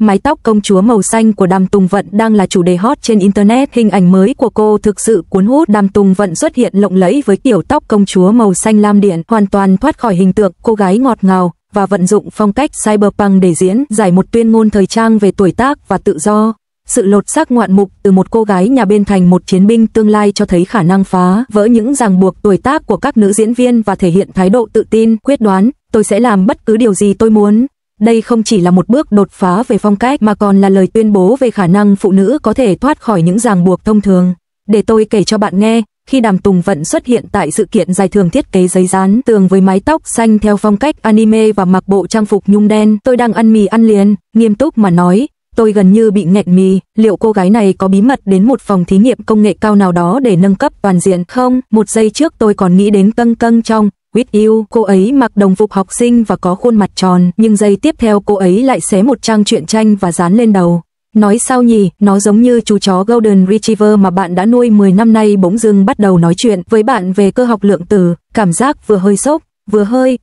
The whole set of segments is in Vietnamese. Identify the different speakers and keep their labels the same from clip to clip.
Speaker 1: Mái tóc công chúa màu xanh của Đàm Tùng Vận đang là chủ đề hot trên internet. Hình ảnh mới của cô thực sự cuốn hút. Đàm Tùng Vận xuất hiện lộng lẫy với kiểu tóc công chúa màu xanh lam điện, hoàn toàn thoát khỏi hình tượng cô gái ngọt ngào và vận dụng phong cách cyberpunk để diễn giải một tuyên ngôn thời trang về tuổi tác và tự do. Sự lột xác ngoạn mục từ một cô gái nhà bên thành một chiến binh tương lai cho thấy khả năng phá vỡ những ràng buộc tuổi tác của các nữ diễn viên và thể hiện thái độ tự tin, quyết đoán. Tôi sẽ làm bất cứ điều gì tôi muốn. Đây không chỉ là một bước đột phá về phong cách mà còn là lời tuyên bố về khả năng phụ nữ có thể thoát khỏi những ràng buộc thông thường. Để tôi kể cho bạn nghe, khi Đàm Tùng Vận xuất hiện tại sự kiện giải thưởng thiết kế giấy dán tường với mái tóc xanh theo phong cách anime và mặc bộ trang phục nhung đen, tôi đang ăn mì ăn liền, nghiêm túc mà nói, tôi gần như bị nghẹn mì. Liệu cô gái này có bí mật đến một phòng thí nghiệm công nghệ cao nào đó để nâng cấp toàn diện không? Một giây trước tôi còn nghĩ đến Câng Câng trong With You, cô ấy mặc đồng phục học sinh và có khuôn mặt tròn, nhưng giây tiếp theo cô ấy lại xé một trang truyện tranh và dán lên đầu. Nói sao nhỉ, nó giống như chú chó Golden Retriever mà bạn đã nuôi 10 năm nay bỗng dưng bắt đầu nói chuyện với bạn về cơ học lượng tử, cảm giác vừa hơi sốc, vừa hơi,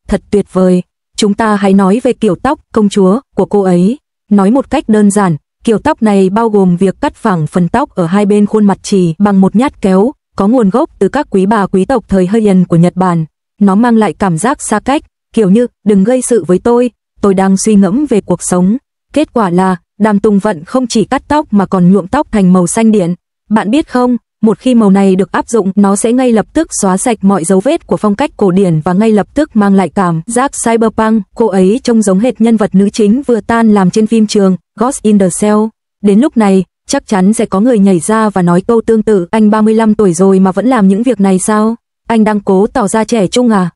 Speaker 1: thật tuyệt vời. Chúng ta hãy nói về kiểu tóc công chúa của cô ấy. Nói một cách đơn giản, kiểu tóc này bao gồm việc cắt phẳng phần tóc ở hai bên khuôn mặt chỉ bằng một nhát kéo, có nguồn gốc từ các quý bà quý tộc thời Heian của Nhật Bản. Nó mang lại cảm giác xa cách, kiểu như, đừng gây sự với tôi đang suy ngẫm về cuộc sống. Kết quả là, Đàm Tùng Vận không chỉ cắt tóc mà còn nhuộm tóc thành màu xanh điện. Bạn biết không, một khi màu này được áp dụng, nó sẽ ngay lập tức xóa sạch mọi dấu vết của phong cách cổ điển và ngay lập tức mang lại cảm giác cyberpunk. Cô ấy trông giống hệt nhân vật nữ chính vừa tan làm trên phim trường Ghost in the Shell. Đến lúc này, chắc chắn sẽ có người nhảy ra và nói câu tương tự, anh 35 tuổi rồi mà vẫn làm những việc này sao? Anh đang cố tỏ ra trẻ trung à?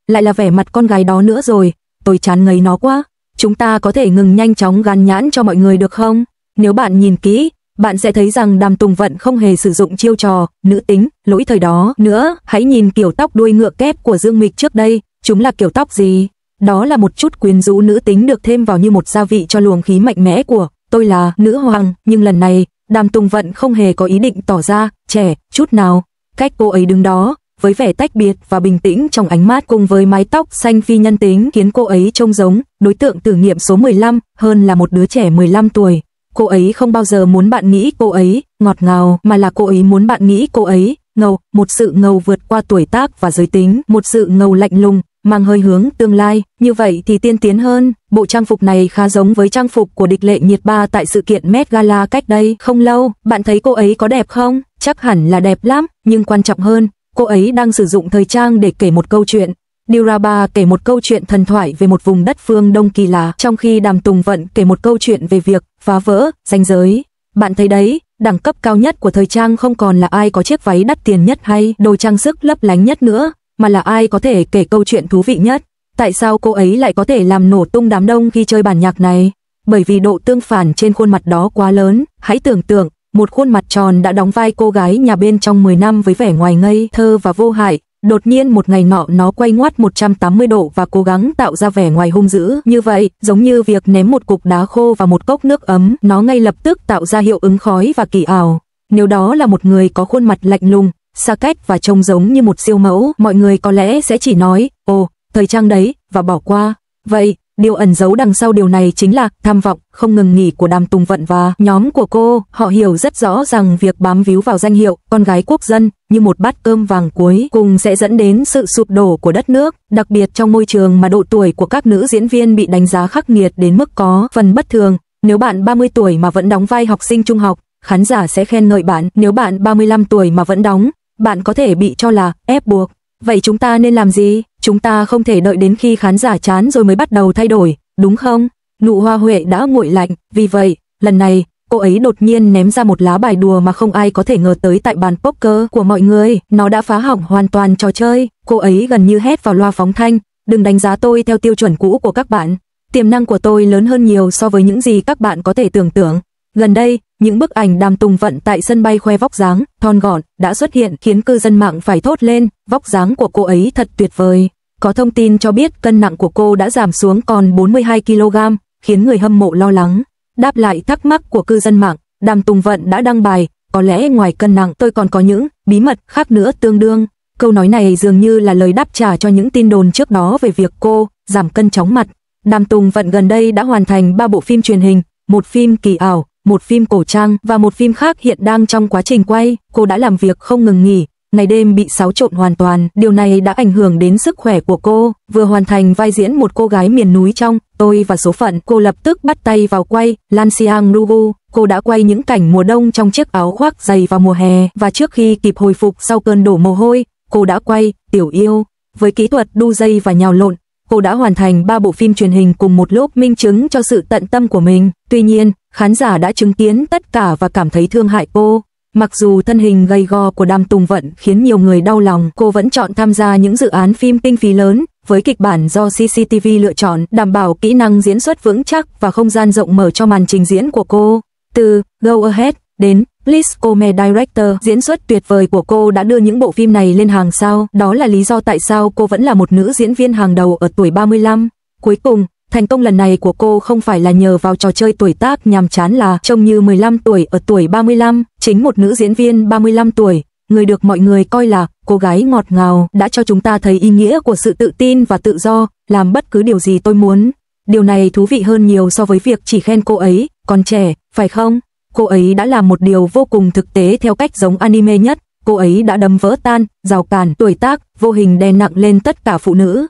Speaker 1: Lại là vẻ mặt con gái đó nữa rồi, tôi chán ngấy nó quá. Chúng ta có thể ngừng nhanh chóng gán nhãn cho mọi người được không? Nếu bạn nhìn kỹ, bạn sẽ thấy rằng Đàm Tùng Vận không hề sử dụng chiêu trò nữ tính lỗi thời đó nữa. Hãy nhìn kiểu tóc đuôi ngựa kép của Dương Mịch trước đây, chúng là kiểu tóc gì? Đó là một chút quyến rũ nữ tính được thêm vào như một gia vị cho luồng khí mạnh mẽ của tôi là nữ hoàng. Nhưng lần này, Đàm Tùng Vận không hề có ý định tỏ ra trẻ chút nào. Cách cô ấy đứng đó, với vẻ tách biệt và bình tĩnh trong ánh mắt cùng với mái tóc xanh phi nhân tính khiến cô ấy trông giống đối tượng thử nghiệm số 15 hơn là một đứa trẻ 15 tuổi. Cô ấy không bao giờ muốn bạn nghĩ cô ấy ngọt ngào, mà là cô ấy muốn bạn nghĩ cô ấy ngầu, một sự ngầu vượt qua tuổi tác và giới tính, một sự ngầu lạnh lùng, mang hơi hướng tương lai. Như vậy thì tiên tiến hơn. Bộ trang phục này khá giống với trang phục của địch lệ nhiệt ba tại sự kiện Met Gala cách đây không lâu. Bạn thấy cô ấy có đẹp không? Chắc hẳn là đẹp lắm, nhưng quan trọng hơn, cô ấy đang sử dụng thời trang để kể một câu chuyện. Dilraba kể một câu chuyện thần thoại về một vùng đất phương Đông kỳ lạ, trong khi Đàm Tùng Vận kể một câu chuyện về việc phá vỡ ranh giới. Bạn thấy đấy, đẳng cấp cao nhất của thời trang không còn là ai có chiếc váy đắt tiền nhất hay đồ trang sức lấp lánh nhất nữa, mà là ai có thể kể câu chuyện thú vị nhất. Tại sao cô ấy lại có thể làm nổ tung đám đông khi chơi bản nhạc này? Bởi vì độ tương phản trên khuôn mặt đó quá lớn. Hãy tưởng tượng, một khuôn mặt tròn đã đóng vai cô gái nhà bên trong 10 năm với vẻ ngoài ngây thơ và vô hại. Đột nhiên một ngày nọ nó quay ngoắt 180 độ và cố gắng tạo ra vẻ ngoài hung dữ. Như vậy, giống như việc ném một cục đá khô vào một cốc nước ấm, nó ngay lập tức tạo ra hiệu ứng khói và kỳ ảo. Nếu đó là một người có khuôn mặt lạnh lùng, xa cách và trông giống như một siêu mẫu, mọi người có lẽ sẽ chỉ nói, thời trang đấy, và bỏ qua. Vậy, điều ẩn giấu đằng sau điều này chính là tham vọng không ngừng nghỉ của Đàm Tùng Vận và nhóm của cô. Họ hiểu rất rõ rằng việc bám víu vào danh hiệu con gái quốc dân như một bát cơm vàng cuối cùng sẽ dẫn đến sự sụp đổ của đất nước, đặc biệt trong môi trường mà độ tuổi của các nữ diễn viên bị đánh giá khắc nghiệt đến mức có phần bất thường. Nếu bạn 30 tuổi mà vẫn đóng vai học sinh trung học, khán giả sẽ khen ngợi bạn. Nếu bạn 35 tuổi mà vẫn đóng, bạn có thể bị cho là ép buộc. Vậy chúng ta nên làm gì? Chúng ta không thể đợi đến khi khán giả chán rồi mới bắt đầu thay đổi, đúng không? Nụ hoa huệ đã nguội lạnh, vì vậy, lần này, cô ấy đột nhiên ném ra một lá bài đùa mà không ai có thể ngờ tới tại bàn poker của mọi người. Nó đã phá hỏng hoàn toàn trò chơi. Cô ấy gần như hét vào loa phóng thanh, đừng đánh giá tôi theo tiêu chuẩn cũ của các bạn. Tiềm năng của tôi lớn hơn nhiều so với những gì các bạn có thể tưởng tượng. Gần đây, những bức ảnh Đàm Tùng Vận tại sân bay khoe vóc dáng thon gọn đã xuất hiện khiến cư dân mạng phải thốt lên, vóc dáng của cô ấy thật tuyệt vời. Có thông tin cho biết cân nặng của cô đã giảm xuống còn 42 kg, khiến người hâm mộ lo lắng. Đáp lại thắc mắc của cư dân mạng, Đàm Tùng Vận đã đăng bài, có lẽ ngoài cân nặng tôi còn có những bí mật khác nữa tương đương. Câu nói này dường như là lời đáp trả cho những tin đồn trước đó về việc cô giảm cân chóng mặt. Đàm Tùng Vận gần đây đã hoàn thành 3 bộ phim truyền hình, một phim kỳ ảo, một phim cổ trang và một phim khác hiện đang trong quá trình quay. Cô đã làm việc không ngừng nghỉ, ngày đêm bị xáo trộn hoàn toàn. Điều này đã ảnh hưởng đến sức khỏe của cô. Vừa hoàn thành vai diễn một cô gái miền núi trong Tôi và Số Phận, cô lập tức bắt tay vào quay Lan Xiang Rugu. Cô đã quay những cảnh mùa đông trong chiếc áo khoác dày vào mùa hè, và trước khi kịp hồi phục sau cơn đổ mồ hôi, cô đã quay Tiểu Yêu. Với kỹ thuật đu dây và nhào lộn, cô đã hoàn thành 3 bộ phim truyền hình cùng một lúc, minh chứng cho sự tận tâm của mình. Tuy nhiên, khán giả đã chứng kiến tất cả và cảm thấy thương hại cô. Mặc dù thân hình gầy gò của Đàm Tùng Vận khiến nhiều người đau lòng, cô vẫn chọn tham gia những dự án phim kinh phí lớn, với kịch bản do CCTV lựa chọn, đảm bảo kỹ năng diễn xuất vững chắc và không gian rộng mở cho màn trình diễn của cô. Từ Go Ahead đến Please Come Director, diễn xuất tuyệt vời của cô đã đưa những bộ phim này lên hàng sao. Đó là lý do tại sao cô vẫn là một nữ diễn viên hàng đầu ở tuổi 35. Cuối cùng, thành công lần này của cô không phải là nhờ vào trò chơi tuổi tác nhàm chán là trông như 15 tuổi ở tuổi 35. Chính một nữ diễn viên 35 tuổi, người được mọi người coi là cô gái ngọt ngào, đã cho chúng ta thấy ý nghĩa của sự tự tin và tự do, làm bất cứ điều gì tôi muốn. Điều này thú vị hơn nhiều so với việc chỉ khen cô ấy còn trẻ, phải không? Cô ấy đã làm một điều vô cùng thực tế theo cách giống anime nhất. Cô ấy đã đấm vỡ tan rào cản tuổi tác vô hình đè nặng lên tất cả phụ nữ.